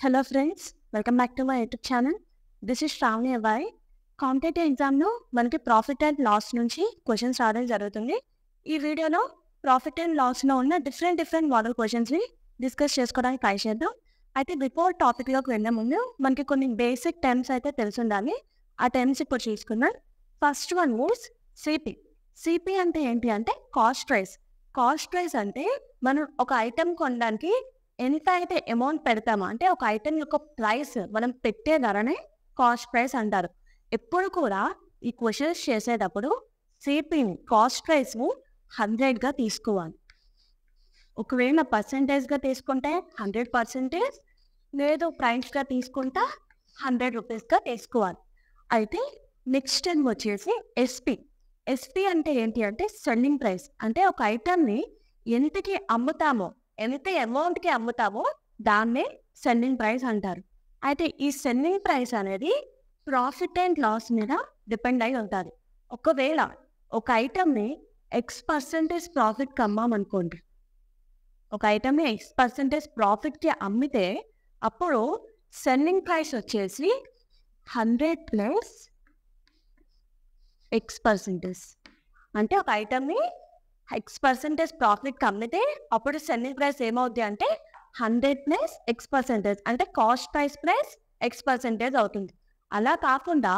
Hello friends, welcome back to my YouTube channel. This is Shravani అబ్బాయి. Competitive ఎగ్జామ్లో మనకి profit and loss నుంచి questions రావడం జరుగుతుంది. ఈ వీడియోలో ప్రాఫిట్ అండ్ లాస్లో ఉన్న డిఫరెంట్ మోడల్ క్వశ్చన్స్ని డిస్కస్ చేసుకోవడానికి ట్రై చేద్దాం. అయితే బిఫోర్ టాపిక్లోకి వెళ్ళే ముందు మనకి కొన్ని బేసిక్ టర్మ్స్ అయితే తెలిసి ఉండాలి. ఆ టర్మ్స్ ఇప్పుడు చూసుకుందాం. First one is CP. CP అంటే ఏంటి అంటే కాస్ట్ ప్రైస్. కాస్ట్ ప్రైస్ అంటే మనం ఒక ఐటెం కొనడానికి ఎంత అయితే అమౌంట్ పెడతామో, అంటే ఒక ఐటెం యొక్క ప్రైస్ మనం పెట్టే ధరనే కాస్ట్ ప్రైస్ అంటారు. ఎప్పుడు కూడా ఈ క్వశ్చన్స్ చేసేటప్పుడు సిపిని కాస్ట్ ప్రైస్ని 100గా తీసుకోవాలి. ఒకవేళ పర్సంటేజ్గా తీసుకుంటే 100%, లేదు ప్రైస్గా తీసుకుంటే 100 రూపీస్గా తీసుకోవాలి. అయితే నెక్స్ట్ టైం వచ్చేసి ఎస్పి. ఎస్పి అంటే ఏంటి అంటే సెల్లింగ్ ప్రైస్. అంటే ఒక ఐటమ్ని ఎంతకి అమ్ముతామో, ఎంత అమౌంట్కి అమ్ముతామో దాన్నే సెల్లింగ్ ప్రైస్ అంటారు. అయితే ఈ సెల్లింగ్ ప్రైస్ అనేది ప్రాఫిట్ అండ్ లాస్ మీద డిపెండ్ అయి ఉంటుంది. ఒకవేళ ఒక ఐటమ్ని X% ప్రాఫిట్కి అమ్మామనుకోండి, ఒక ఐటమ్ని X% ప్రాఫిట్కి అమ్మితే అప్పుడు సెల్లింగ్ ప్రైస్ వచ్చేసి 100 ప్లస్ X%. అంటే ఒక ఐటమ్ని X% ప్రాఫిట్కి అమ్మితే అప్పుడు సెల్లింగ్ ప్రైస్ ఏమవుద్ది అంటే 100 ప్లస్ X%, అంటే కాస్ట్ ప్రైస్ ప్లస్ X% అవుతుంది. అలా కాకుండా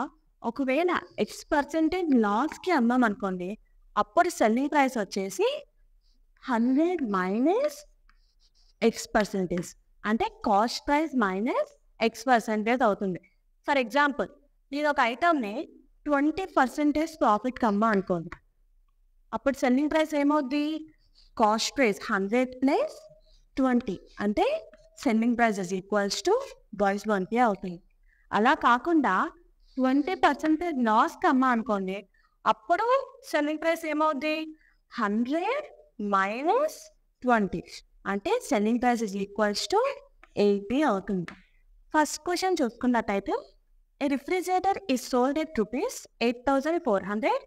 ఒకవేళ X% లాస్కి అమ్మామనుకోండి, అప్పుడు సెల్లింగ్ ప్రైస్ వచ్చేసి 100 మైనస్ X%, అంటే కాస్ట్ ప్రైస్ మైనస్ X% అవుతుంది. ఫర్ ఎగ్జాంపుల్, నేను ఒక ఐటమ్ని 20% ప్రాఫిట్కి అమ్మా అనుకోండి, అప్పుడు సెల్లింగ్ ప్రైస్ ఏమవుద్ది? కాస్ట్ ప్రైస్ 100 ప్లస్ 20, అంటే selling price is equals to 20 అవుతుంది. అలా కాకుండా 20% లాస్కి అమ్మా అనుకోండి, అప్పుడు సెల్లింగ్ ప్రైస్ ఏమవుద్ది? 100 మైనస్ 20, అంటే selling price is equals to 80 అవుతుంది. ఫస్ట్ క్వశ్చన్ చూసుకున్నట్టయితే, a refrigerator is sold at rupees 8,400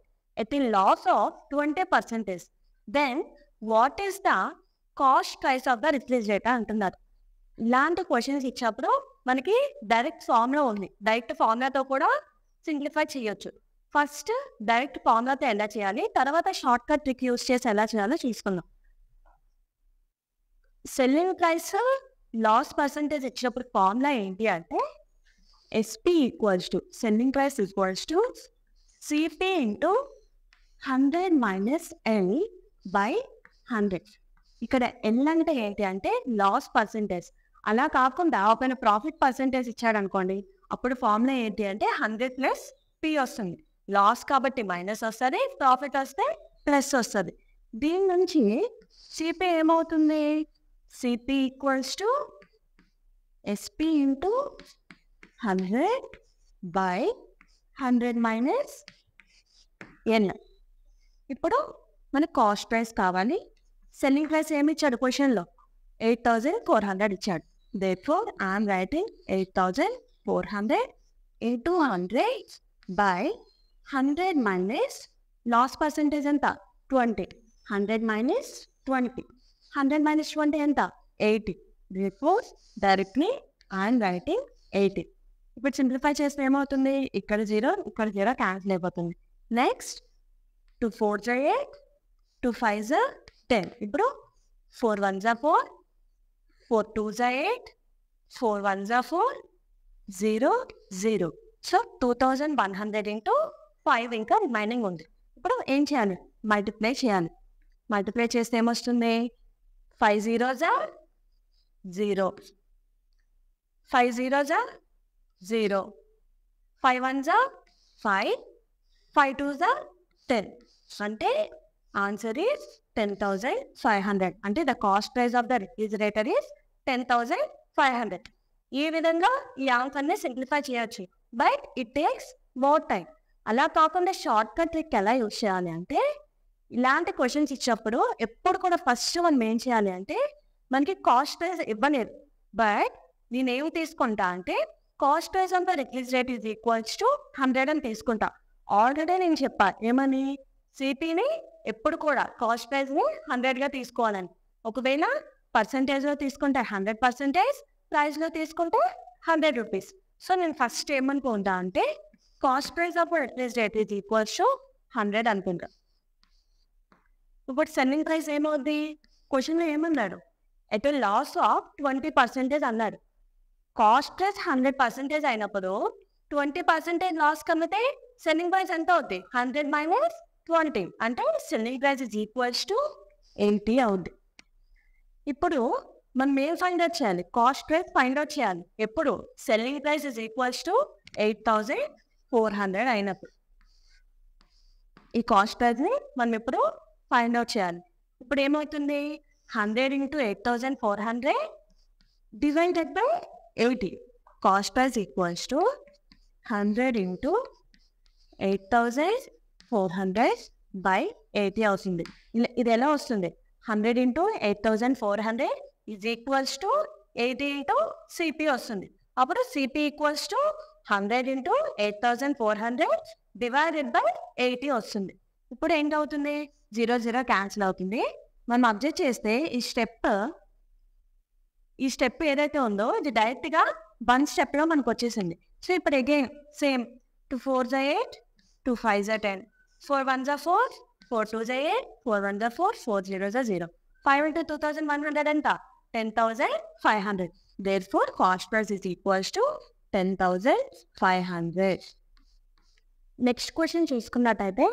at a loss of 20%. Then what is the cost price of the refrigerator అంటున్నారు. ఇలాంటి క్వశ్చన్స్ ఇచ్చినప్పుడు మనకి డైరెక్ట్ ఫార్ములా ఉంది. Direct ఫార్ములాతో కూడా simplify చేయొచ్చు. First direct ఫార్ములాతో ఎలా చేయాలి, తర్వాత షార్ట్ కట్ ట్రిక్ యూస్ చేసి ఎలా చేయాలో చూసుకుందాం. సెల్లింగ్ ప్రైస్ లాస్ పర్సంటేజ్ ఇచ్చినప్పుడు ఫార్ములా ఏంటి అంటే SP equals to selling price equals to CP into 100 minus L by 100. ఇక్కడ ఎల్ అంటే ఏంటి అంటే లాస్ పర్సంటేజ్. అలా కాకుండా ఒకవేళ ప్రాఫిట్ పర్సంటేజ్ ఇచ్చాడు అనుకోండి, అప్పుడు ఫార్ములా ఏంటి అంటే 100 ప్లస్ పి వస్తుంది. లాస్ కాబట్టి మైనస్ వస్తుంది, ప్రాఫిట్ వస్తే ప్లస్ వస్తుంది. దీని నుంచి సిపి ఏమవుతుంది? CP equals to SP into 100 by 100 minus N. ఇప్పుడు మనకు కాస్ట్ ప్రైస్ కావాలి. సెల్లింగ్ ప్రైస్ ఏమి ఇచ్చాడు క్వశ్చన్లో? 8,400 ఇచ్చాడు. Therefore I'm writing 8,400 into 100 by 100 minus loss percentage ఎంత? 20. 100 మైనస్ 20. 100 మైనస్ 20 ఎంత? 80. Therefore directly I'm writing 80. ఇప్పుడు సింప్లిఫై చేస్తే ఏమవుతుంది? ఇక్కడ 0, ఇక్కడ 0 క్యాన్సిల్ అయిపోతుంది. నెక్స్ట్ 2 4 8, 2 5 10. ఇప్పుడు 4 1 4, 4 2 8, 4 1 4, 0 0. సో 2,100 ఇంటూ 5 ఇంకా రిమైనింగ్ ఉంది. ఇప్పుడు ఏం చేయాలి? మల్టిప్లై చేయాలి. మల్టిప్లై చేస్తే ఏమొస్తుంది? 5 0s 0, 5 0s 0, 5 1s 5, 5 2s 10. అంటే ఆన్సర్ ఈజ్ 10,500. అంటే the cost price of the refrigerator is 10,500. ఈ విధంగా ఈ ఆన్సర్ని సింప్లిఫై చేయొచ్చు, but it takes more time. అలా కాకుండా షార్ట్ కట్ ట్రిక్ ఎలా యూజ్ చేయాలి అంటే, ఇలాంటి క్వశ్చన్స్ ఇచ్చినప్పుడు ఎప్పుడు కూడా ఫస్ట్ మనం ఏం చేయాలి అంటే, మనకి కాస్ట్ ప్రైస్ ఇవ్వలేదు, బట్ నేనేం తీసుకుంటా అంటే cost price of the refrigerator is equals to 100 అని తీసుకుంటా. ఆల్రెడీ నేను చెప్పా ఏమని, సిపిని ఎప్పుడు కూడా కాస్ట్ ప్రైస్ని 100గా తీసుకోవాలని. ఒకవేళ పర్సంటేజ్లో తీసుకుంటే 100%, ప్రైస్లో తీసుకుంటే 100 రూపీస్. సో నేను ఫస్ట్ ఏమనుకుంటా అంటే cost price of purchase rate is equals to 100 అనుకుంటా. ఇప్పుడు సెల్లింగ్ ప్రైస్ ఏమవుద్ది? క్వశ్చన్లో ఏమన్నాడు? ఎట్ లాస్ ఆఫ్ 20% అన్నాడు. కాస్ట్ ప్రైస్ 100% అయినప్పుడు 20% లాస్ కమ్మితే సెల్లింగ్ ప్రైస్ ఎంత అవుద్ది? 100 మైనస్ 20 అంటే selling price is equals to 80 అవుద్ది. ఇప్పుడు మనం ఏం ఫైండ్ అవుట్ చేయాలి? కాస్ట్ ప్రైస్ ఫైండ్ అవుట్ చేయాలి. ఎప్పుడు? Selling price is equals to 8400 అయినప్పుడు. ఈ కాస్ట్ ప్రైస్ని మనం ఇప్పుడు ఫైండ్ అవుట్ చేయాలి. ఇప్పుడు ఏమవుతుంది? 100 into 8400 divided by 80. Cost price equals to 100 into 8400 by 80 అవుతుంది. ఇది ఎలా వస్తుంది? 100 into 8400 is equals to 80 into CP వస్తుంది. అప్పుడు CP equals to 100 into 8400 divided by 80 వస్తుంది. ఇప్పుడు ఏంటవుతుంది? 0 0 క్యాన్సిల్ అవుతుంది. మనం అబ్జర్వ్ చేస్తే ఈ స్టెప్ ఏదైతే ఉందో ఇది డైరెక్ట్గా 1 స్టెప్లో మనకు వచ్చేసింది. సో ఇప్పుడు again same 2 4s 8, 2 5s 10, 4 1s 4, 4 2s 8, 4 1s 4, 4 0s 0. 5 into 2100 ఎంత? 10,500. Therefore, cost price is equals to 10,500. Next question చూసుకున్నట్టయితే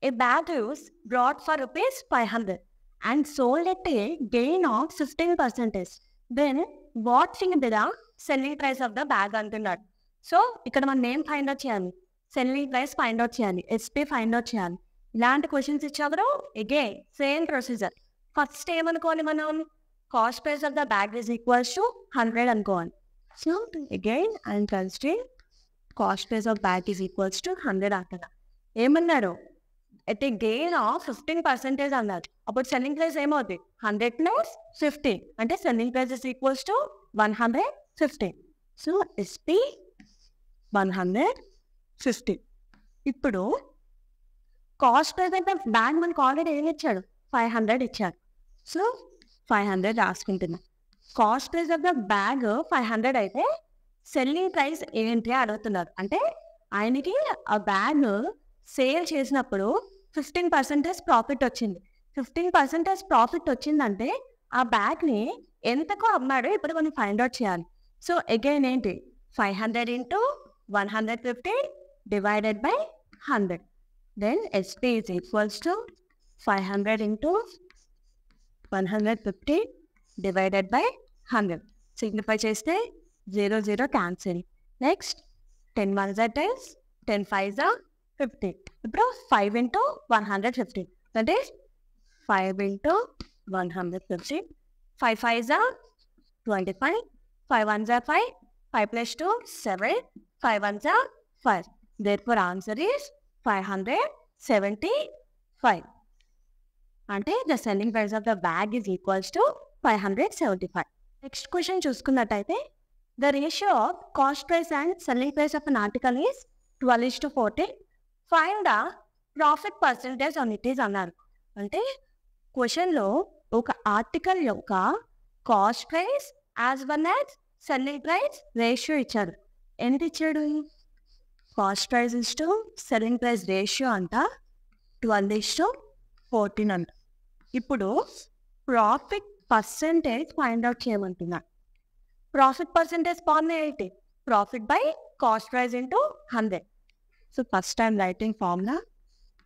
a bag is brought for rupees 500 and sold at a gain of 15%. Then what will be the selling price of the bag అంటున్నాడు. So ఇక్కడ మనం ఏం find out చేయాలి? Selling price find out చేయాలి, SP find out చేయాలి. ఇలాంటి questions ఇచ్చారు. Again same procedure. First ఏమనుకోవాలి మనం? Cost price of the bag is equals to 100 అనుకోవాలి. So again I'm considering cost price of bag is equals to 100 అంటున్నా. ఏమన్నారు? At a gain of 15% అన్నారు. అప్పుడు సెల్లింగ్ ప్రైస్ ఏమవుతుంది? 100 ప్లస్ 50 అంటే selling price is equals to 150. So SP 150. ఇప్పుడు cost price అయితే bag మనకు ఆల్రెడీ ఏమి ఇచ్చాడు? 500 ఇచ్చాడు. సో 500 రాసుకుంటున్నా. Cost price of the bag 500 అయితే సెల్లింగ్ ప్రైస్ ఏంటి అడుగుతున్నారు. అంటే ఆయనకి ఆ బ్యాగ్ సేల్ చేసినప్పుడు 15% ప్రాఫిట్ వచ్చింది. 15% ప్రాఫిట్ వచ్చిందంటే ఆ బ్యాగ్ని ఎంతకు అమ్మాడో ఇప్పుడు మనం ఫైండ్ అవుట్ చేయాలి. సో అగైన్ ఏంటి? 500 into 150 divided by 100. Then SP is equals to 500 into 150 divided by 100. Simplify చేస్తే 0 0 cancel. Next 10 1s are 10, 10 5s are 50. ఇప్పుడు 5 into 150. That is 5 into 150. 5 5s are 25. 5 1s are 5. 5 plus 2 7. 5 1s are 5. Therefore answer is 575. అంటే the selling price of the bag is equals to 575. Next question చూసుకున్నట్టయితే the ratio of cost price and selling price of an article is 12:14. Find the profit percentage on it is అన్నారు. అంటే క్వశ్చన్లో ఒక ఆర్టికల్ యొక్క cost price as well as selling price ratio ఇచ్చారు. ఎంత ఇచ్చాడు? Cost price is to selling price ratio అంట 12:14 అంట. ఇప్పుడు profit percentage find out చేయమంటున్నా. Profit percentage formula ఏంటి? Profit by cost price into 100. So first time writing formula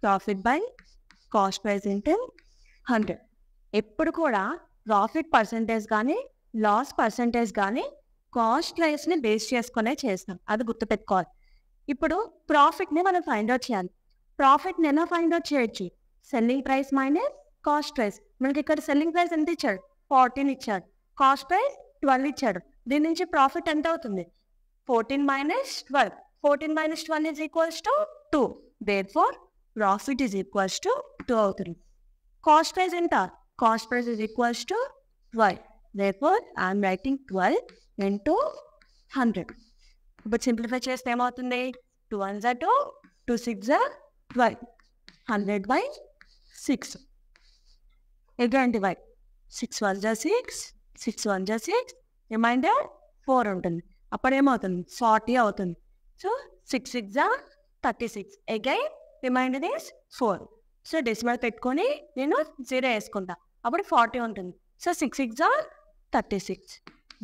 profit by cost price into 100. ఎప్పుడు కూడా profit percentage కానీ loss percentage కానీ cost ప్రైస్ని base చేసుకునే చేస్తాం, అది గుర్తుపెట్టుకోవాలి. ఇప్పుడు ప్రాఫిట్ని మనం ఫైండ్ అవుట్ చేయాలి. ప్రాఫిట్ని ఎలా ఫైండ్ అవుట్ చేయొచ్చు? Selling price minus cost price. మనకి ఇక్కడ సెల్లింగ్ ప్రైస్ ఎంత ఇచ్చాడు? 14 ఇచ్చాడు. కాస్ట్ ప్రైస్ 12 ఇచ్చాడు. దీని నుంచి ప్రాఫిట్ ఎంత అవుతుంది? 14 minus 12. 14 minus 12 is equals to 2. Therefore, profit is equals to 2 అవుతుంది. కాస్ట్ ప్రైస్ ఎంత? Cost price is equals to 12. Therefore, I am writing 12 into 100. ఇప్పుడు సింప్లిఫై చేస్తే ఏమవుతుంది? 2 1s are 2, 2 6s are 12. 100 by 6. Again divide. 6 1s are 6, 6 1s are 6. Reminder 4 ఉంటుంది. అప్పుడు ఏమవుతుంది 40 అవుతుంది. So 6 6 36. Again remainder is 4. So decimal పెట్టుకొని నేను 0 వేసుకుంటా, అప్పుడు 40 ఉంటుంది. సో 6 6 36.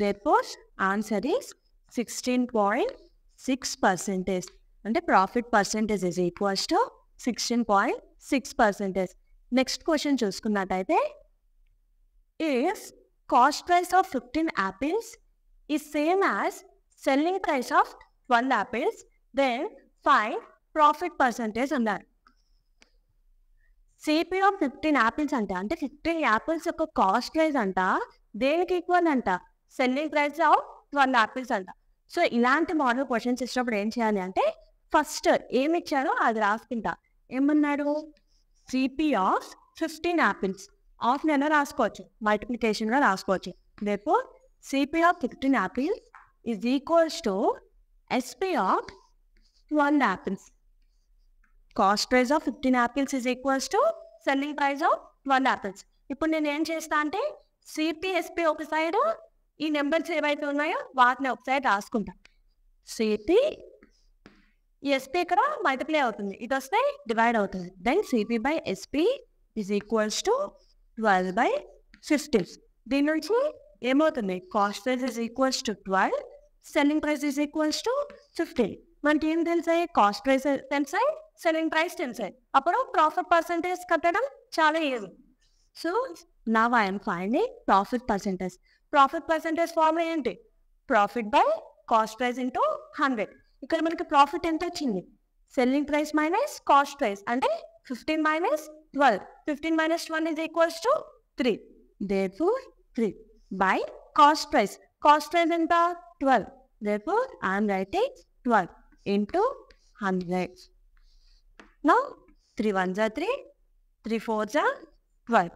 Therefore answer is 16.6%. అంటే profit percentage is equals to 16.6%. Next question చూసుకున్నట్టయితే, if cost price of 15 apples is same as selling price of 12 apples, then find profit percentage అన్నారు. CP of 15 apples అంటే 15 apples యొక్క cost price అంట దేనికి equal అంట, selling price of 12 apples అంట. So ఇలాంటి model questions ఇచ్చినప్పుడు ఏం చేయాలి అంటే, ఫస్ట్ ఏమి ఇచ్చారో అది రాసుకుంటా. ఏమన్నాడు, సిపి ఆఫ్ 15 యాపిల్స్. ఆఫ్ నేను రాసుకోవచ్చు, మల్టిప్లికేషన్గా రాసుకోవచ్చు. Therefore CP of 15 apples is equals to SP of 12 apples. Cost price of 15 apples is equals to selling price of 12 apples. ఇప్పుడు నేను ఏం చేస్తా అంటే, సిపి ఎస్పి ఒక సైడ్, ఈ నెంబర్స్ ఏవైతే ఉన్నాయో వాటిని ఒక సైడ్ రాసుకుంటా. సిపి ఎస్పి ఇక్కడ మల్టిప్లై అవుతుంది, ఇది వస్తే డివైడ్ అవుతుంది. Then CP by SP is equals to 12/15. దీని నుంచి ఏమవుతుంది, cost price is equals to 12, selling price is equals to 15. మనకి ఏం తెలిసాయి, కాస్ట్ ప్రైస్ తెలిసాయి, సెల్లింగ్ ప్రైస్ తెలిసాయి. అప్పుడు ప్రాఫిట్ పర్సెంటేజ్ కట్టడం చాలా easy. So now I'm finding profit percentage. Profit percentage formula ఏంటి, profit by cost price into 100. ఇక్కడ మనకి ప్రాఫిట్ ఎంత వచ్చింది, selling price minus cost price, అంటే 15 minus 12. 15 minus 12 is equals to 3. Therefore 3 by cost price. Cost price ఎంత 12. Therefore I am writing 12 into 100. Now 3 1s are 3, 3 4s are 12,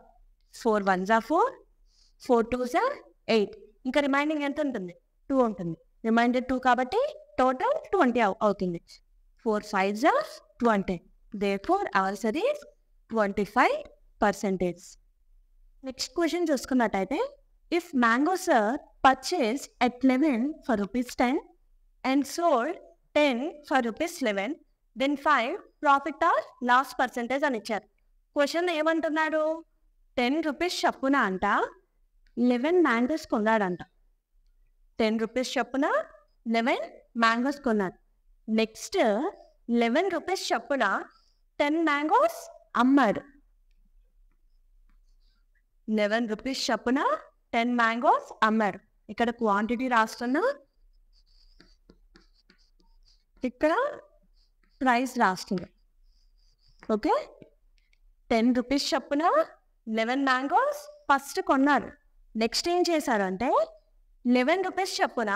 4 1s are 4, 4 2s are 8. ఇంకా remaining ఎంత ఉంటుంది, 2 ఉంటుంది. Reminder 2 కాబట్టి total 20 అవుతుంది. 4 5s are 20. Therefore answer is 25%. Next question చూసుకున్నట్టయితే, if mangoes are purchase at 11 for ₹10 and sold 10 for ₹11, then 5 profit or loss percentage అని ఇచ్చారు. Question ఏమంటున్నాడు, 10 రూపీస్ చొప్పున అంట 11 మ్యాంగోస్ కొన్నాడంట. 10 రూపీస్ చొప్పున 11 మ్యాంగోస్ కొన్నాడు. నెక్స్ట్ 11 రూపీస్ చొప్పున 10 మ్యాంగోస్ అమ్మాడు. 11 రూపీస్ చొప్పున 10 మ్యాంగోస్ అమ్మాడు. ఇక్కడ క్వాంటిటీ రాస్తున్నా, ఇక్కడ ప్రైస్ రాస్తుంది. ఓకే, 10 రూపీస్ చొప్పున 11 మ్యాంగోస్ ఫస్ట్ కొన్నారు. నెక్స్ట్ ఏం చేశారంటే 11 రూపీస్ చొప్పున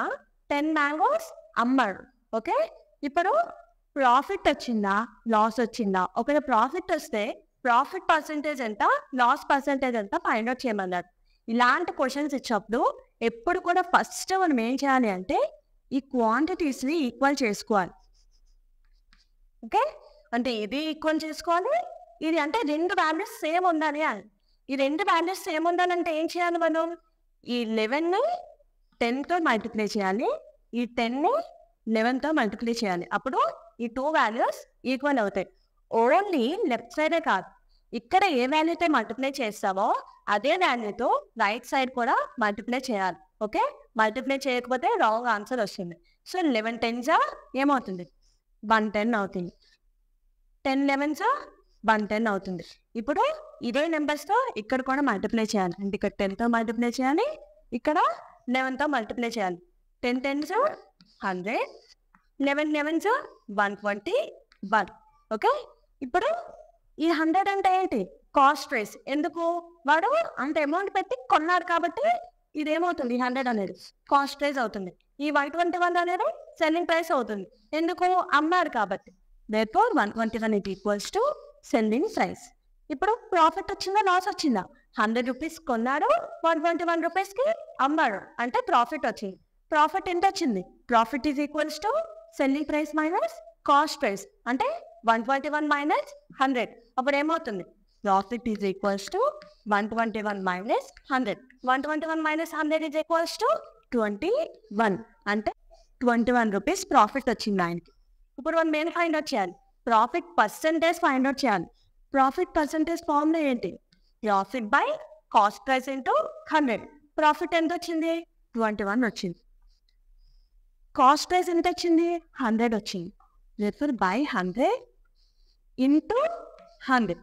10 మ్యాంగోస్ అమ్మాడు. ఓకే, ఇప్పుడు ప్రాఫిట్ వచ్చిందా లాస్ వచ్చిందా, ఒకవేళ ప్రాఫిట్ వస్తే ప్రాఫిట్ పర్సెంటేజ్ ఎంత, లాస్ పర్సెంటేజ్ ఎంత ఫైండ్ అవుట్ చేయమన్నారు. ఇలాంటి క్వశ్చన్స్ ఇచ్చినప్పుడు ఎప్పుడు కూడా ఫస్ట్ మనం ఏం చేయాలి అంటే ఈ క్వాంటిటీస్ని ఈక్వల్ చేసుకోవాలి. ఓకే, అంటే ఇది ఈక్వల్ చేసుకోవాలి, ఇది అంటే రెండు వాల్యూస్ సేమ్ ఉండాలి అని. ఈ రెండు వాల్యూస్ సేమ్ ఉండాలంటే ఏం చేయాలి, మనం ఈ 11ని 10తో మల్టిప్లై చేయాలి, ఈ 10ని 11తో మల్టిప్లై చేయాలి. అప్పుడు ఈ 2 వాల్యూస్ ఈక్వల్ అవుతాయి. ఓన్లీ లెఫ్ట్ సైడే కాదు, ఇక్కడ ఏ వాల్యూతో మల్టిప్లై చేస్తామో అదే వాల్యూతో రైట్ సైడ్ కూడా మల్టిప్లై చేయాలి. ఓకే, మల్టిప్లై చేయకపోతే రాంగ్ ఆన్సర్ వస్తుంది. సో 11 10s ఏమవుతుంది 110 అవుతుంది, 10 11s 110 అవుతుంది. ఇప్పుడు ఇదే నెంబర్స్తో ఇక్కడ కూడా మల్టిప్లై చేయాలి. అంటే ఇక్కడ 10తో మల్టిప్లై చేయాలి, ఇక్కడ 11తో మల్టిప్లై చేయాలి. 10 10s 100, 11 11s 121. ఓకే, ఇప్పుడు ఈ 100 అంటే ఏంటి, కాస్ట్ ప్రైస్. ఎందుకు, వాడు అంత అమౌంట్ పెట్టి కొన్నాడు కాబట్టి ఇదేమవుతుంది 100 అనేది కాస్ట్ ప్రైస్ అవుతుంది. ఈ 121 అనేది సెల్లింగ్ ప్రైస్ అవుతుంది, ఎందుకు అమ్మారు కాబట్టి. therefore 121 is equals to selling price. ఇప్పుడు ప్రాఫిట్ వచ్చిందా లాస్ వచ్చిందా, 100 రూపీస్ కొన్నాడు, 121 రూపీస్కి అమ్మాడు, అంటే ప్రాఫిట్ వచ్చింది. ప్రాఫిట్ ఎంత వచ్చింది, profit is equals to selling price minus cost price, అంటే 121 మైనస్ 100. అప్పుడు ఏమవుతుంది, profit is equals to 121 minus 100. 121 minus 100 is equals to 21 అంటే 21 రూపీస్ ప్రాఫిట్ వచ్చింది ఆయనకి. ఇప్పుడు మనం ఏం ఫైండ్ అవుట్ చేయాలి? ప్రాఫిట్ పర్సంటేజ్ ఫైండ్ అవుట్ చేయాలి. ప్రాఫిట్ పర్సంటేజ్ ఫార్ములా ఏంటి? Profit by cost price into 100. Profit ఎంత వచ్చింది? 21 వచ్చింది. కాస్ట్ ప్రైస్ ఎంత వచ్చింది? 100 వచ్చింది. therefore by 100 into 100.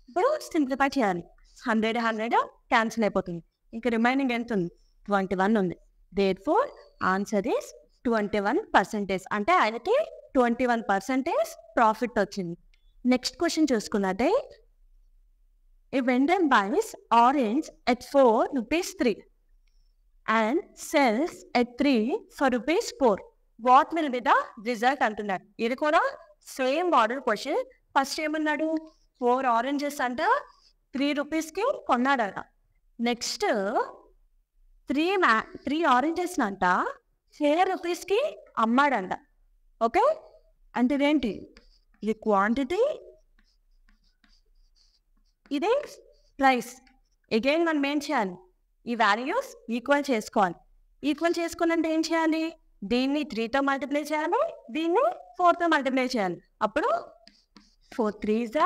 ఇప్పుడు సింప్లిఫై చేయాలి. 100 క్యాన్సిల్ అయిపోతుంది. ఇంకా రిమైనింగ్ ఎంత ఉంది? 21 ఉంది. therefore answer is 21%. అంటే ఆయనకి 21% ప్రాఫిట్ వచ్చింది. నెక్స్ట్ క్వశ్చన్ చూసుకున్నట్టే, a vendor buys orange at 4 rupees 3 and sells at 3 for rupees 4. What will be the result అంటున్నాడు. ఇది కూడా సేమ్ మోడల్ క్వశ్చన్. ఫస్ట్ ఏమన్నాడు? 4 ఆరెంజెస్ అంట 3 రూపీస్కి కొన్నాడట. నెక్స్ట్ 3 ఆరెంజెస్ అంట 4 రూపీస్కి అమ్మాడంట. ఓకే, అంటే ఇదేంటి? ఇది క్వాంటిటీ, ఇదే ప్రైస్. అగైన్ మనం ఏం చేయాలి? ఈ వాల్యూస్ ఈక్వల్ చేసుకోవాలి. ఈక్వల్ చేసుకోవాలంటే ఏం చేయాలి? దీన్ని 3తో మల్టిప్లై చేయాలి, దీన్ని 4తో మల్టిప్లై చేయాలి. అప్పుడు 4 3s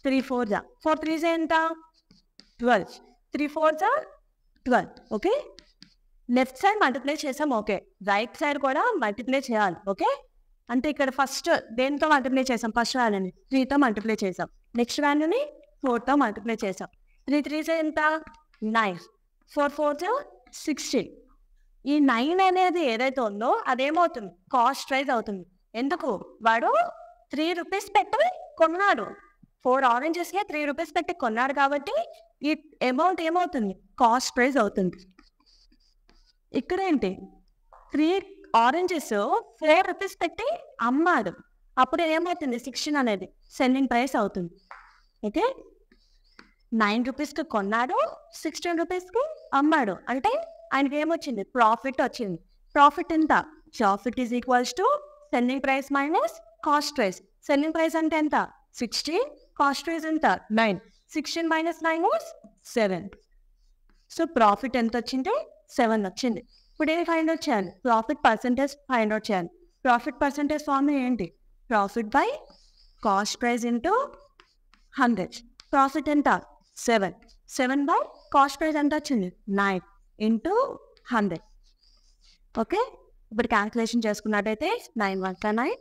3 4s 4 3s ఎంత? 12. 3 4s 12. Okay, left side multiply చేసాం. ఓకే, రైట్ సైడ్ కూడా మల్టిప్లై చేయాలి. ఓకే, అంటే ఇక్కడ ఫస్ట్ దేంతో మల్టిప్లై చేసాం? ఫస్ట్ వాల్యూని 3తో మల్టిప్లై చేసాం. నెక్స్ట్ వాల్యూని 4తో మల్టిప్లై చేసాం. 3 3s ఎంత? 9. 4 4s 16. ఈ 9 అనేది ఏదైతే ఉందో అదేమవుతుంది? కాస్ట్ ప్రైస్ అవుతుంది. ఎందుకు? వాడు 3 రూపీస్ పెట్టి కొన్నాడు. 4 ఆరెంజెస్కి 3 రూపీస్ పెట్టి కొన్నాడు కాబట్టి ఈ అమౌంట్ ఏమవుతుంది? కాస్ట్ ప్రైస్ అవుతుంది. ఇక్కడ ఏంటి? 3 ఆరెంజెస్ 4 రూపీస్ పెట్టి అమ్మాడు. అప్పుడు ఏమవుతుంది? 16 అనేది సెల్లింగ్ ప్రైస్ అవుతుంది. ఓకే, 9 రూపీస్కి కొన్నాడు, 16 రూపీస్కి అమ్మాడు. అంటే ఆయనకి ఏమొచ్చింది? ప్రాఫిట్ వచ్చింది. ప్రాఫిట్ ఎంత? Profit is equals to selling price minus cost price. Selling price అంటే ఎంత? 16. కాస్ట్ ప్రైస్ ఎంత? 9. 16 మైనస్ 9 ఈజ్ 7. సో ప్రాఫిట్ ఎంత వచ్చింది? 7 వచ్చింది. ఇప్పుడు ఏం ఫైండ్ అవుట్ చేయాలి? ప్రాఫిట్ పర్సంటేజ్ ఫైండ్ అవుట్ చేయాలి. ప్రాఫిట్ పర్సంటేజ్ ఫార్ములా ఏంటి? Profit by cost price into 100. Profit ఎంత? 7. 7 బై కాస్ట్ ప్రైస్ ఎంత వచ్చింది? 9 ఇంటూ 100. ఓకే, ఇప్పుడు క్యాల్కులేషన్ చేసుకున్నట్టయితే 9 1s 9,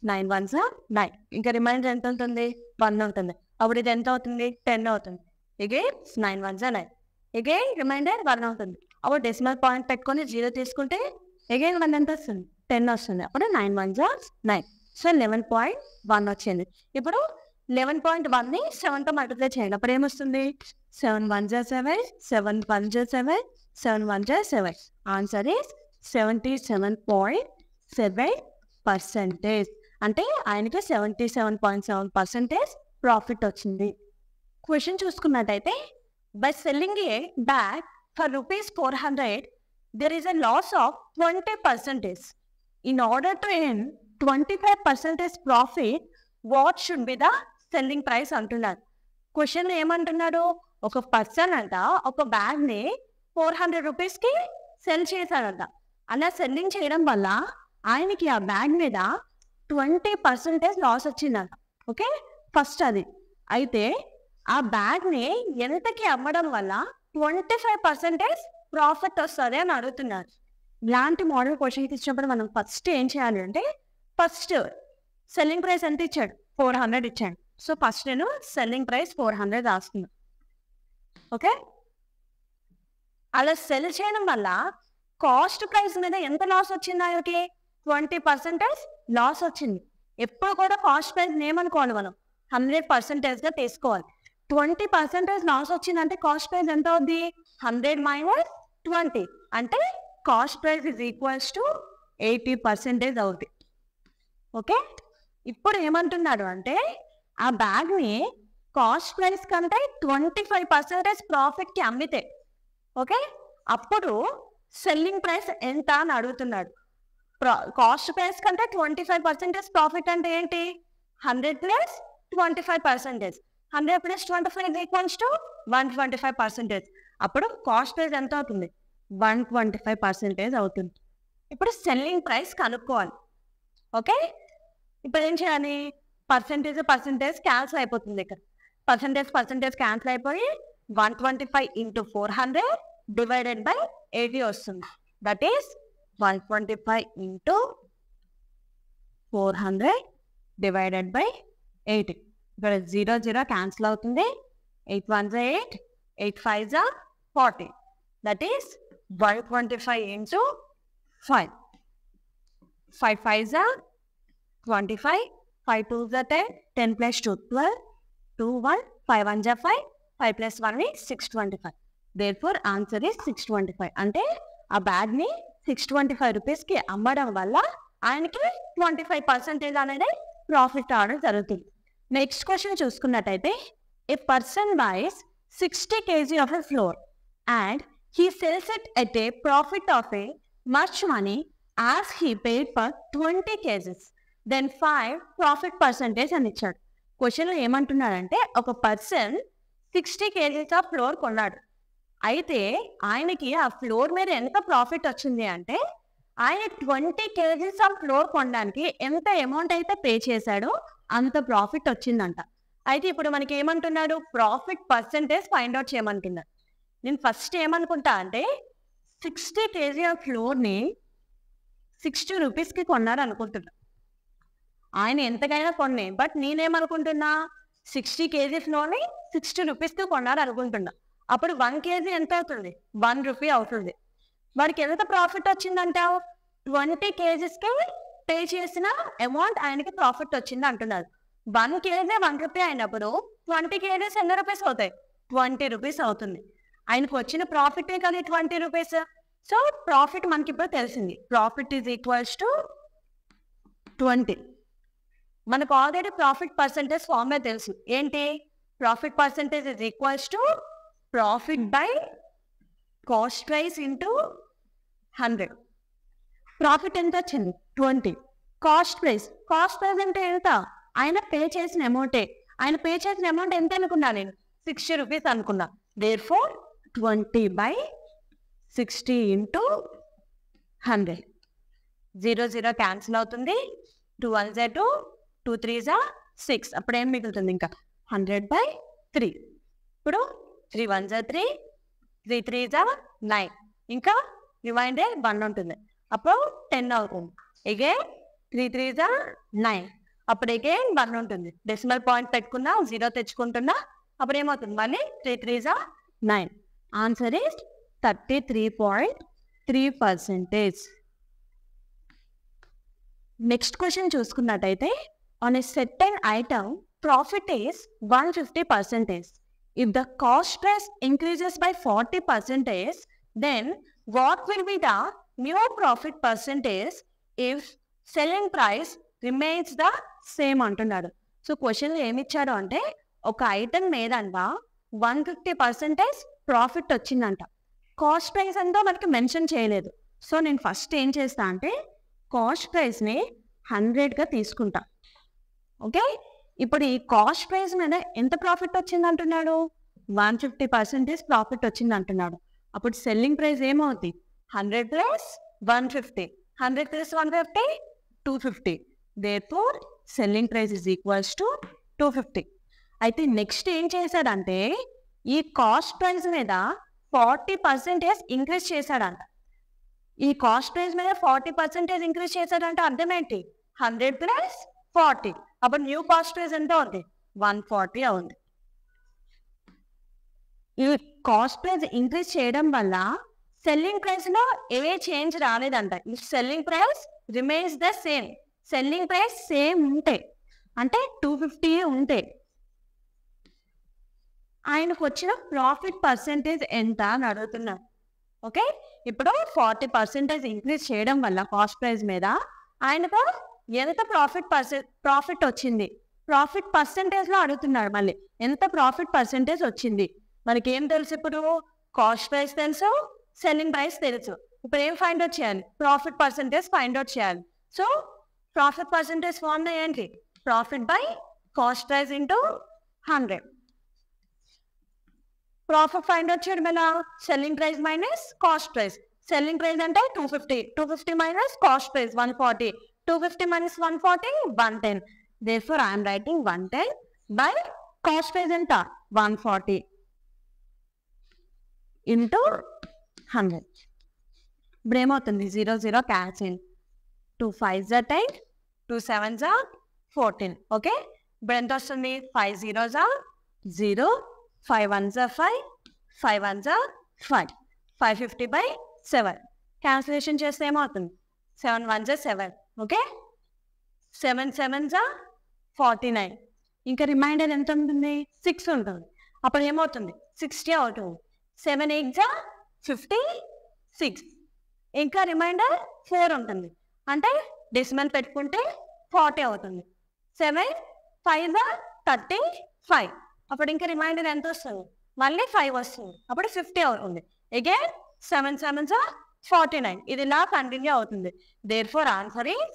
9 1s 9. ఇంకా రిమైండర్ ఎంత ఉంటుంది? 1 ఉంటుంది. అప్పుడు ఇది ఎంత అవుతుంది? 10 అవుతుంది. Again 9 1s 9. అగైన్ రిమైండర్ 1 అవుతుంది. అప్పుడు డెసిమల్ పాయింట్ పెట్టుకొని 0 తీసుకుంటే అగైన్ 1 ఎంత వస్తుంది? 10 వస్తుంది. అప్పుడు 9 1s 9. సో 11.1 వచ్చింది. ఇప్పుడు 11.1ని 7తో మల్టిప్లై చేయండి. అప్పుడు ఏమొస్తుంది? 7 1s 7, 7 1s 7, 7 1s 7. Answer is 77.7%. అంటే ఆయనకి 77.7% ప్రాఫిట్ వచ్చింది. క్వశ్చన్ చూసుకున్నట్టయితే, by selling A bag for rupees 400 there is a loss of 20%. In order to earn 25% profit, what should be the selling price అంటున్నారు. క్వశ్చన్ ఏమంటున్నాడు? ఒక పర్సన్ అంట ఒక బ్యాగ్ని 400 రూపీస్కి సెల్ చేశాడంట. అలా సెల్లింగ్ చేయడం వల్ల ఆయనకి ఆ బ్యాగ్ మీద 20% లాస్ వచ్చిందంట. ఓకే, ఫస్ట్ అది. అయితే ఆ బ్యాగ్ని ఎంతకి అమ్మడం వల్ల 25% ప్రాఫిట్ వస్తుంది అని అడుగుతున్నారు. ఇలాంటి మోడల్ క్వశ్చన్కి ఇచ్చినప్పుడు మనం ఫస్ట్ ఏం చేయాలి అంటే, ఫస్ట్ సెల్లింగ్ ప్రైస్ ఎంత ఇచ్చాడు? 400 ఇచ్చాడు. సో ఫస్ట్ నేను సెల్లింగ్ ప్రైస్ 400 రాస్తున్నాను. ఓకే, అలా సెల్ చేయడం వల్ల కాస్ట్ ప్రైస్ మీద ఎంత లాస్ వచ్చింది? ఆయనకి 20% లాస్ వచ్చింది. ఎప్పుడు కూడా కాస్ట్ ప్రైస్ ఏమనుకోవాలి? మనం 100%గా తీసుకోవాలి. 20% లాస్ వచ్చిందంటే కాస్ట్ ప్రైస్ ఎంత అవుద్ది? 100 మైనస్ 20 అంటే cost price is equals to 80% అవుద్ది. ఓకే, ఇప్పుడు ఏమంటున్నాడు అంటే ఆ బ్యాగ్ని కాస్ట్ ప్రైస్ కంటే 25% ప్రాఫిట్కి అమ్మితే, ఓకే, అప్పుడు సెల్లింగ్ ప్రైస్ ఎంత అని అడుగుతున్నాడు. కాస్ట్ ప్రైస్ కంటే 25% ప్రాఫిట్ అంటే ఏంటి? 100 ప్లస్ 25%. 100 plus 25 equals to 125%. అప్పుడు కాస్ట్ ప్రైస్ ఎంత అవుతుంది? 125% అవుతుంది. ఇప్పుడు సెల్లింగ్ ప్రైస్ కనుక్కోవాలి. ఓకే, ఇప్పుడు ఏం చేయాలి? పర్సెంటేజ్ క్యాన్సిల్ అయిపోతుంది. ఇక్కడ పర్సెంటేజ్ క్యాన్సిల్ అయిపోయి 125 into 400 డివైడెడ్ బై 80 వస్తుంది. That is 125 into 400 divided by 80. ఇక్కడ 0 క్యాన్సిల్ అవుతుంది. 8 1s 8, 8 5s 40. That is 125 into 5. 5 5s 25, 5 2s 10, 10 plus 2 12, 2 1, 5 1s 5, 5 plus 1 is 625. Therefore answer is 625. అంటే ఆ బ్యాగ్ ని 625 రూపీస్ కి అమ్మడం వల్ల ఆయనకి 25% అనేది ప్రాఫిట్ రావడం జరుగుతుంది. నెక్స్ట్ క్వశ్చన్ చూసుకున్నట్టయితే, ఏ person buys 60 kg of a flour and he sells it at a profit of a much money as he paid for 20 kgs. Then 5 profit percentage అని ఇచ్చాడు. క్వశ్చన్లో ఏమంటున్నాడంటే, ఒక పర్సన్ 60 kgs ఆఫ్ ఫ్లోర్ కొన్నాడు. అయితే ఆయనకి ఆ ఫ్లోర్ మీద ఎంత ప్రాఫిట్ వచ్చింది అంటే, ఆయన 20 kgs ఆఫ్ ఫ్లోర్ కొనడానికి ఎంత అమౌంట్ అయితే పే చేశాడో అంత ప్రాఫిట్ వచ్చిందంట. అయితే ఇప్పుడు మనకి ఏమంటున్నాడు? ప్రాఫిట్ పర్సెంటేజ్ ఫైండ్ అవుట్ చేయమంటున్నాడు. నేను ఫస్ట్ ఏమనుకుంటా అంటే, 60 kg ఆఫ్ ఫ్లోర్ని 60 రూపీస్కి కొన్నాడు అనుకుంటున్నా. ఆయన ఎంతకైనా కొన్నే, బట్ నేనేమనుకుంటున్నా, 60 kg ఫ్లోర్ని 60 రూపీస్కి కొన్నాడు అనుకుంటున్నా. అప్పుడు 1 kg ఎంత అవుతుంది? 1 రూపీ అవుతుంది. వాడికి ఎంత ప్రాఫిట్ వచ్చిందంటావు? 20 kgsకి పే చేసిన అమౌంట్ ఆయనకి ప్రాఫిట్ వచ్చింది అంటున్నారు. 1 kg 1 రూపీ అయినప్పుడు 20 kgs ఎన్ని రూపీస్ అవుతాయి? 20 రూపీస్ అవుతుంది. ఆయనకు వచ్చిన ప్రాఫిటే కానీ 20 రూపీస్. సో ప్రాఫిట్ మనకి ఇప్పుడు తెలిసింది. Profit is equals to 20. మనకు ఆల్రెడీ ప్రాఫిట్ పర్సెంటేజ్ ఫార్మే తెలుసు. ఏంటి? Profit percentage is equals to profit by cost price into 100. Profit ఎంత వచ్చింది? 20. కాస్ట్ ప్రైస్ అంటే ఎంత? ఆయన పే చేసిన అమౌంటే. ఆయన పే చేసిన అమౌంట్ ఎంత అనుకున్నా నేను? 60 రూపీస్ అనుకున్నా. Therefore 20 by 60 into 100. 0 0 క్యాన్సిల్ అవుతుంది. 2 1s 2, 2 3s 6. అప్పుడు ఏం మిగులుతుంది? ఇంకా 100 by 3. ఇప్పుడు 3 1s 3, 3 3s 9. ఇంకా రిమైండర్ 1 ఉంటుంది. అప్పుడు 10 అవుతుంది. Again 3 3s 9. అప్పుడు అగైన్ 1 ఉంటుంది. డెసిమల్ పాయింట్ పెట్టుకున్నా, 0 తెచ్చుకుంటున్నా, అప్పుడు ఏమవుతుంది? మళ్ళీ 3 3s 9. Answer is 33.3%. Next question చూసుకున్నట్టయితే, on a certain item profit is 150%. If the cost price increases by 40%, then what will be the new profit percentage if selling price remains the same అంటున్నాడు. So క్వశ్చన్లో ఏమి ఇచ్చాడు అంటే, ఒక item మీద 150% profit వచ్చిందంట. Cost price ఎంతో మనకి మెన్షన్ చేయలేదు. సో నేను ఫస్ట్ ఏం చేస్తా అంటే, కాస్ట్ ప్రైస్ని 100గా తీసుకుంటా. ఓకే, ఇప్పుడు ఈ కాస్ట్ ప్రైస్ మీద ఎంత ప్రాఫిట్ వచ్చింది అంటున్నాడు? 150% ప్రాఫిట్ వచ్చింది అంటున్నాడు. అప్పుడు సెల్లింగ్ ప్రైస్ ఏమవుతుంది? 100 plus 150. 100 plus 150, 250. Therefore selling price is equals to 250. అయితే నెక్స్ట్ ఏం చేశాడంటే, ఈ కాస్ట్ ప్రైస్ మీద 40% ఇంక్రీజ్ చేశాడంట. ఈ కాస్ట్ ప్రైస్ మీద 40% ఇంక్రీజ్ చేశాడంటే అర్థం ఏంటి? 100 plus 40. అప్పుడు న్యూ కాస్ట్ ప్రైస్ ఎంత ఉంది? 140 అవుతుంది. ఈ కాస్ట్ ప్రైస్ ఇంక్రీజ్ చేయడం వల్ల సెల్లింగ్ ప్రైస్ లో ఏ చేంజ్ రాలేదంట. ఈ selling price remains the same. Selling price same ఉంటే, అంటే 250 ఉంటే, ఆయనకు వచ్చిన ప్రాఫిట్ పర్సెంటేజ్ ఎంత అని అడుగుతున్నాను. ఓకే, ఇప్పుడు 40% ఇంక్రీజ్ చేయడం వల్ల కాస్ట్ ప్రైస్ మీద ఆయనకు ఎంత ప్రాఫిట్ వచ్చింది? ప్రాఫిట్ పర్సెంటేజ్లో అడుగుతున్నాడు. మళ్ళీ ఎంత ప్రాఫిట్ పర్సెంటేజ్ వచ్చింది? మనకి ఏం తెలుసు? ఇప్పుడు కాస్ట్ ప్రైస్ తెలుసు, సెల్లింగ్ ప్రైస్ తెలుసు. ఇప్పుడు ఏం ఫైండ్ అవుట్ చేయాలి? ప్రాఫిట్ పర్సెంటేజ్ ఫైండ్ అవుట్ చేయాలి. సో ప్రాఫిట్ పర్సెంటేజ్ ఫార్ములా ఏంటి? Profit by cost price into 100. Profit find out చేయడం ఎలా? Selling price minus cost price. Selling price అంటే 250, 250 minus cost price 140, 250 minus 140, 110. Therefore, I am writing 110 by cost price ఎంత? 140 into 100. ఇప్పుడు ఏమవుతుంది? 0, 0 cancel. 2 5s are 10, 2 7s are 14. Okay, ఇప్పుడు ఎంత వస్తుంది? 5 zeros are 0, 5 1s are 5, 5 1s are 5. 550 by 7. Cancellation చేస్తే ఏమవుతుంది? 7 1s are 7. Okay, 7 7s are 49. ఇంకా reminder ఎంత ఉంటుంది? 6 ఉంటుంది. అప్పుడు ఏమవుతుంది? 60 అవుతుంది. 7 8s are 56. ఇంకా రిమైండర్ 4 ఉంటుంది. అంటే డెసిమల్ పెట్టుకుంటే 40 అవుతుంది. 7 5s are 35. అప్పుడు ఇంకా రిమైండర్ ఎంత వస్తుంది? మళ్ళీ 5 వస్తుంది. అప్పుడు 50 అవుతుంది. Again 7 7s are 49. ఇది ఇలా కంటిన్యూ అవుతుంది. Therefore, answer is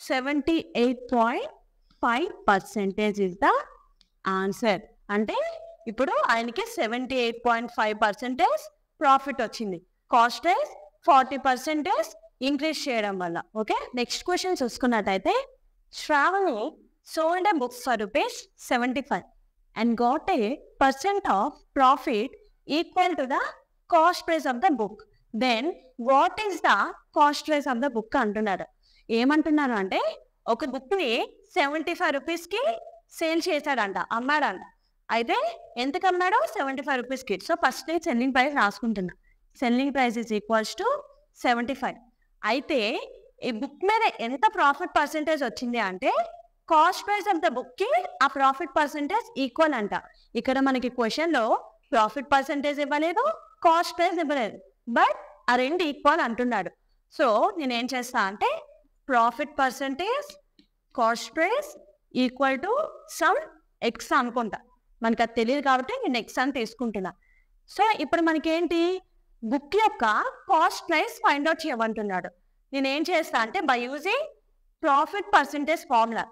78.5% is the answer. అంటే ఇప్పుడు ఆయనకి 78.5% ప్రాఫిట్ వచ్చింది. కాస్ట్ ప్రైస్ 40% ఇంక్రీజ్ చేయడం వల్ల. ఓకే, నెక్స్ట్ క్వశ్చన్ చూసుకున్నట్టయితే, Shravani sold a book for ₹75 and got a % of profit equal to the cost price of the book. Then what is the cost price of the book అంటున్నారు. ఏమంటున్నారు అంటే, ఒక బుక్ని 75 రూపీస్కి sale చేశాడంట, అమ్మాడంట. అయితే ఎంతకు అమ్మాడో? 75 రూపీస్కి. సో ఫస్ట్ సెల్లింగ్ ప్రైస్ రాసుకుంటున్నా. Selling price is equals to 75. అయితే ఈ బుక్ మీద ఎంత ప్రాఫిట్ పర్సెంటేజ్ వచ్చింది అంటే, కాస్ట్ ప్రైస్ ఆఫ్ ద బుక్కి ఆ ప్రాఫిట్ పర్సెంటేజ్ ఈక్వల్ అంట. ఇక్కడ మనకి క్వశ్చన్లో ప్రాఫిట్ పర్సెంటేజ్ ఇవ్వలేదు, కాస్ట్ ప్రైస్ ఇవ్వలేదు, బట్ ఆ రెండు ఈక్వల్ అంటున్నాడు. సో నేనేం చేస్తా అంటే, profit percentage cost price equal to some X అనుకుంటా. మనకు అది తెలియదు కాబట్టి నేను ఎక్స్ అని తీసుకుంటున్నా. సో ఇప్పుడు మనకేంటి? బుక్ యొక్క కాస్ట్ ప్రైస్ ఫైండ్ అవుట్ చేయమంటున్నాడు. నేనేం చేస్తా అంటే, by using profit percentage formula.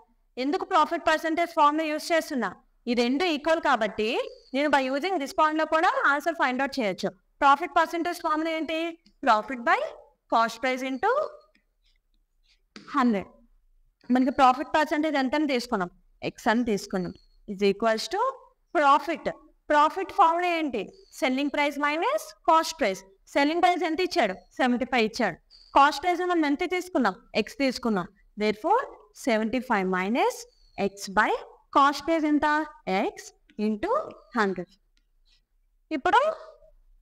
ఎందుకు ప్రాఫిట్ పర్సెంటేజ్ ఫార్ములా యూజ్ చేస్తున్నా? ఈ రెండు ఈక్వల్ కాబట్టి నేను బై యూజింగ్ దిస్ ఫార్ములా కూడా ఆన్సర్ ఫైండ్ అవుట్ చేయొచ్చు. ప్రాఫిట్ పర్సెంటేజ్ ఫార్ములా ఏంటి? Profit by cost price into 100. మనకి ప్రాఫిట్ పర్సెంటేజ్ ఎంత అని తీసుకున్నాం? ఎక్స్ అని తీసుకున్నాం. Is equals to profit. Profit formula ఏంటి? Selling price minus cost price. Selling price ఎంత ఇచ్చాడు? 75 ఇచ్చాడు. కాస్ట్ ప్రైస్ మనం ఎంత తీసుకున్నాం? ఎక్స్ తీసుకున్నాం. Therefore 75 minus X by cost price ఎంత? X into 100. ఇప్పుడు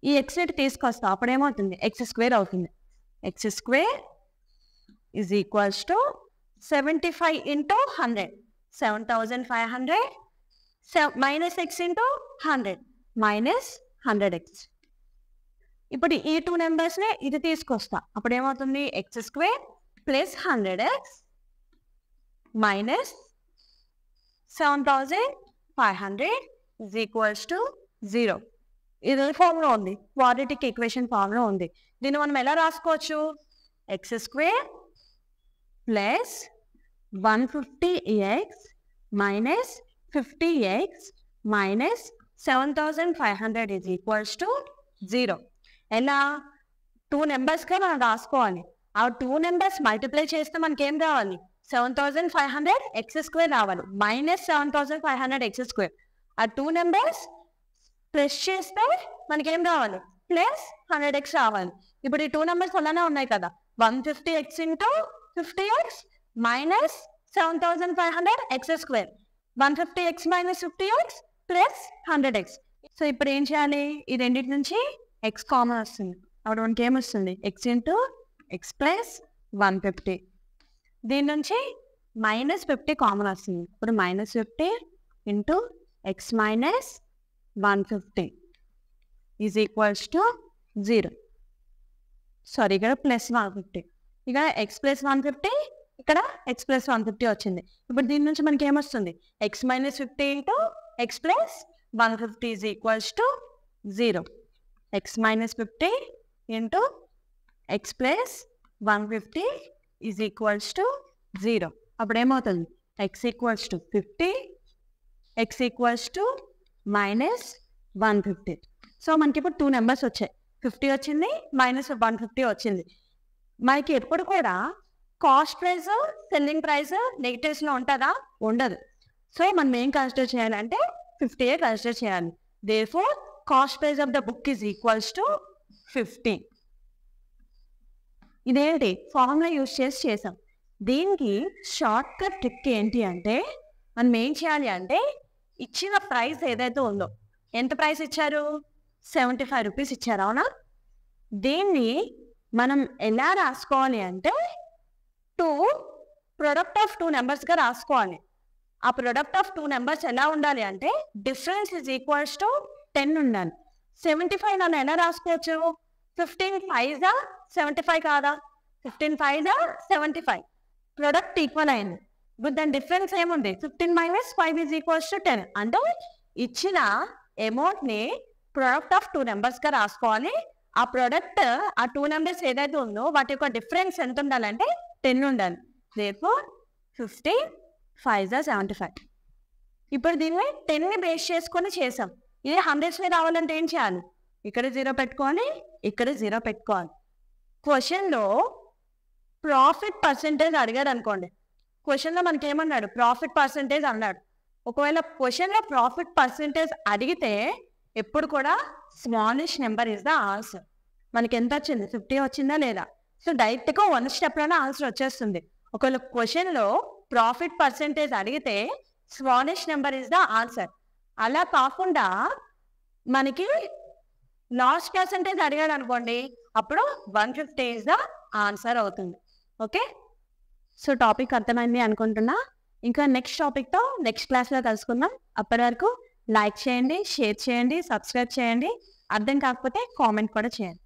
ఈ ఎక్స్ రేట్ తీసుకొస్తాం. అప్పుడు ఏమవుతుంది? ఎక్స్ స్క్వేర్ అవుతుంది. X square is equals to 75 into 100, 7500 minus X into 100 minus 100x. ఇప్పుడు ఈ 2 నెంబర్స్ని ఇది తీసుకొస్తా. అప్పుడు ఏమవుతుంది? X square plus 100x minus 7500 is equals to 0. ఇది ఫార్ములా ఉంది, క్వాడ్రాటిక్ ఈక్వేషన్ ఫార్ములా ఉంది. దీన్ని మనం ఎలా రాసుకోవచ్చు? X square plus 150x minus 50x minus 7500 is equals to 0. ఎలా? 2 నెంబర్స్గా మనం రాసుకోవాలి. ఆ 2 నెంబర్స్ మల్టిప్లై చేస్తే మనకేం రావాలి? 7500 ఎక్స్ స్క్వేర్ రావాలి మైనస్ 7500 ఎక్స్ స్క్వేర్. ఆ 2 నెంబర్స్ ప్లస్ చేస్తే మనకేం రావాలి? ప్లస్ 100x రావాలి. ఇప్పుడు ఈ 2 నెంబర్స్ అలానే ఉన్నాయి కదా. 150x into 50x minus 7500 X square. 150x minus 50x plus 100x. So ఇప్పుడు ఏం చేయాలి? ఈ రెండింటి నుంచి ఎక్స్ కామన్ వస్తుంది. అప్పుడు మనకి ఏమొస్తుంది? X into X plus 150. దీని నుంచి మైనస్ 50 కామన్ వస్తుంది. ఇప్పుడు minus 50 into X minus 150 is equals to 0. Sorry, ఇక్కడ ప్లస్ 150, ఇక్కడ ఎక్స్ ప్లస్ 150, ఇక్కడ ఎక్స్ ప్లస్ 150 వచ్చింది. ఇప్పుడు దీని నుంచి మనకి ఏమొస్తుంది? X minus 50 into X plus 150 is equals to 0. X minus 50 into X plus 150 is equals to 0. అప్పుడు ఏమవుతుంది? X equals to 50, X equals to minus 150. So మనకి ఇప్పుడు 2 నెంబర్స్ వచ్చాయి, 50 వచ్చింది -150 వచ్చింది. మనకి ఎప్పుడు కూడా కాస్ట్ ప్రైస్ సెల్లింగ్ ప్రైస్ నెగిటివ్స్లో ఉంటుందా? ఉండదు. సో మనం ఏం కన్సిడర్ చేయాలంటే 50 కన్సిడర్ చేయాలి. Therefore cost price of the book is equals to 50. ఇదేంటి ఫార్ములా యూజ్ చేసి చేసాం. దీనికి షార్ట్ కట్ ట్రిక్ ఏంటి అంటే మనం ఏం చేయాలి అంటే ఇచ్చిన ప్రైస్ ఏదైతే ఉందో, ఎంత ప్రైస్ ఇచ్చారు? 75 రూపీస్ ఇచ్చారు, అవునా? దీన్ని మనం ఎలా రాసుకోవాలి అంటే ప్రొడక్ట్ ఆఫ్ 2 నెంబర్స్గా రాసుకోవాలి. ఆ ప్రొడక్ట్ ఆఫ్ 2 నెంబర్స్ ఎలా ఉండాలి అంటే డిఫరెన్స్ ఈజ్ ఈక్వల్స్ టు 10 ఉండాలి. 75 నన్ను ఎలా రాసుకోవచ్చు? 15 5 75 కాదా? 15 5 75. ప్రొడక్ట్ ఈక్వల్ అయింది. బట్ దాని డిఫరెన్స్ ఏముంది? 15 - 5 ఈజ్ ఈక్వల్స్ టు 10. అంటే ఇచ్చిన అమౌంట్ని ప్రొడక్ట్ ఆఫ్ 2 నెంబర్స్గా రాసుకోవాలి. ఆ ప్రొడక్ట్ ఆ 2 నెంబర్స్ ఏదైతే ఉందో వాటి యొక్క డిఫరెన్స్ ఎంత ఉండాలంటే 10 ఉండాలి. దేర్ఫోర్ 15 5 75. ఇప్పుడు దీన్ని 10ని బేస్ చేసుకొని చేసాం. ఇది 100s రావాలంటే ఏం చేయాలి? ఇక్కడ 0 పెట్టుకోవాలి, ఇక్కడ 0 పెట్టుకోవాలి. క్వశ్చన్లో ప్రాఫిట్ పర్సెంటేజ్ అడిగాడు అనుకోండి. క్వశ్చన్లో మనకి ఏమన్నాడు? ప్రాఫిట్ పర్సెంటేజ్ అన్నాడు. ఒకవేళ క్వశ్చన్లో ప్రాఫిట్ పర్సెంటేజ్ అడిగితే ఎప్పుడు కూడా smallest number is the answer. మనకి ఎంత వచ్చింది? 50 వచ్చిందా లేదా? సో డైరెక్ట్గా 1 స్టెప్లోనే ఆన్సర్ వచ్చేస్తుంది. ఒకవేళ క్వశ్చన్లో ప్రాఫిట్ పర్సెంటేజ్ అడిగితే smallest number is the answer. అలా కాకుండా మనకి లాస్ట్ పర్సెంటేజ్ అడిగాడు అనుకోండి, అప్పుడు 150 ఇస్ ద ఆన్సర్ అవుతుంది. ఓకే, సో టాపిక్ అర్థమైంది అనుకుంటున్నా. ఇంకా నెక్స్ట్ టాపిక్తో నెక్స్ట్ క్లాస్లో కలుసుకుందాం. అప్పటి వరకు లైక్ చేయండి, షేర్ చేయండి, సబ్స్క్రైబ్ చేయండి. అర్థం కాకపోతే కామెంట్ కూడా చేయండి.